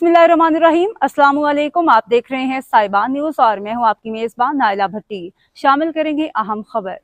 बिस्मिल्लाहिर्रहमानिर्रहीम। अस्सलाम वालेकुम। आप देख रहे हैं साहिबान न्यूज़ और मैं हूं आपकी मेज़बान नाइला भट्टी। शामिल करेंगे अहम खबर।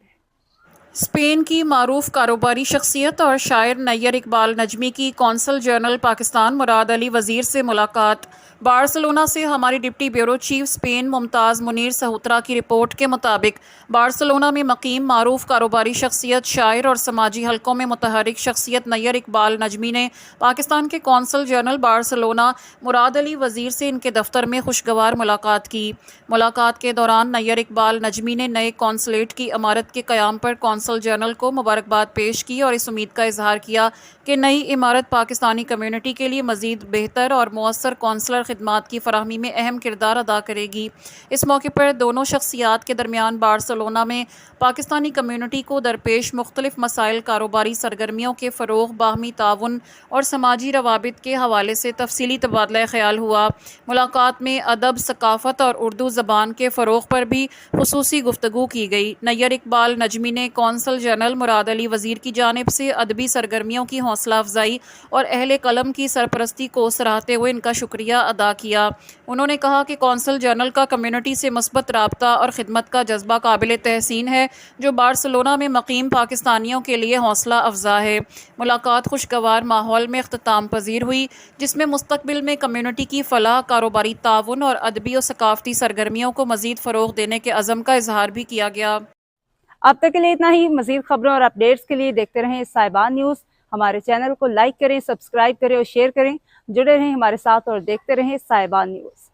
स्पेन की मारूफ कारोबारी शख्सियत और शायर नैयर इकबाल नजमी की कौंसल जनरल पाकिस्तान मुराद अली वज़ीर से मुलाकात। बार्सिलोना से हमारी deputy bureau chief Spain Mumtaz Munir Sahotra की रिपोर्ट के मुताबिक बार्सिलोना में मकीम मारूफ कारोबारी शख्सियत, शायर और समाजी हलकों में मुतहरिक शख्सियत नैयर इकबाल नजमी ने पाकिस्तान के कौंसल जनरल बार्सिलोना मुराद अली वज़ीर से इनके दफ्तर में खुशगवार मुलाकात की। मुलाकात के दौरान नैयर इकबाल नजमी ने नए कौंसलेट की इमारत के क़याम पर कौंसल जनरल को मुबारकबाद पेश की और इस उम्मीद का इजहार किया कि नई इमारत पाकिस्तानी कम्यूनिटी के लिए मज़ीद बेहतर और मौसर कौंसलर खिदमात की फराहमी में अहम किरदार अदा करेगी। इस मौके पर दोनों शख्सियात के दरमियान बार्सिलोना में पाकिस्तानी कम्यूनिटी को दरपेश मुख्तलिफ मसाइल, कारोबारी सरगर्मियों के फ़रोग़, बाहमी ताउन और समाजी रवाबित के हवाले से तफसीली तबादला ख्याल हुआ। मुलाकात में अदब, सकाफ़त और उर्दू ज़बान के फ़रोग़ पर भी खुसूसी गुफ्तगू की गई। नैयर इकबाल नजमी ने कौंसल जनरल मुराद अली वज़ीर की जानिब से अदबी सरगर्मियों की हौसला अफजाई और अहले कलम की सरपरस्ती को सराहते हुए इनका शुक्रिया अदा किया। उन्होंने कहा कि कौंसल जनरल का कम्यूनिटी से मस्बत राबता और खिदमत का जज्बा काबिल तहसीन है, जो बार्सिलोना में मकीम पाकिस्तानियों के लिए हौसला अफजा है। मुलाकात खुशगवार माहौल में अख्ताम पजीर हुई, जिसमें मुस्तकबिल में कम्यूनिटी की फलाह, कारोबारी ताउन और अदबी और सकाफती सरगर्मियों को मज़ीद फ़रोग़ देने के अज़म का इजहार भी किया गया। अब तक के लिए इतना ही। मज़ीद खबरों और अपडेट्स के लिए देखते रहें साहिबान न्यूज़। हमारे चैनल को लाइक करें, सब्सक्राइब करें और शेयर करें। जुड़े रहें हमारे साथ और देखते रहें साहिबान न्यूज़।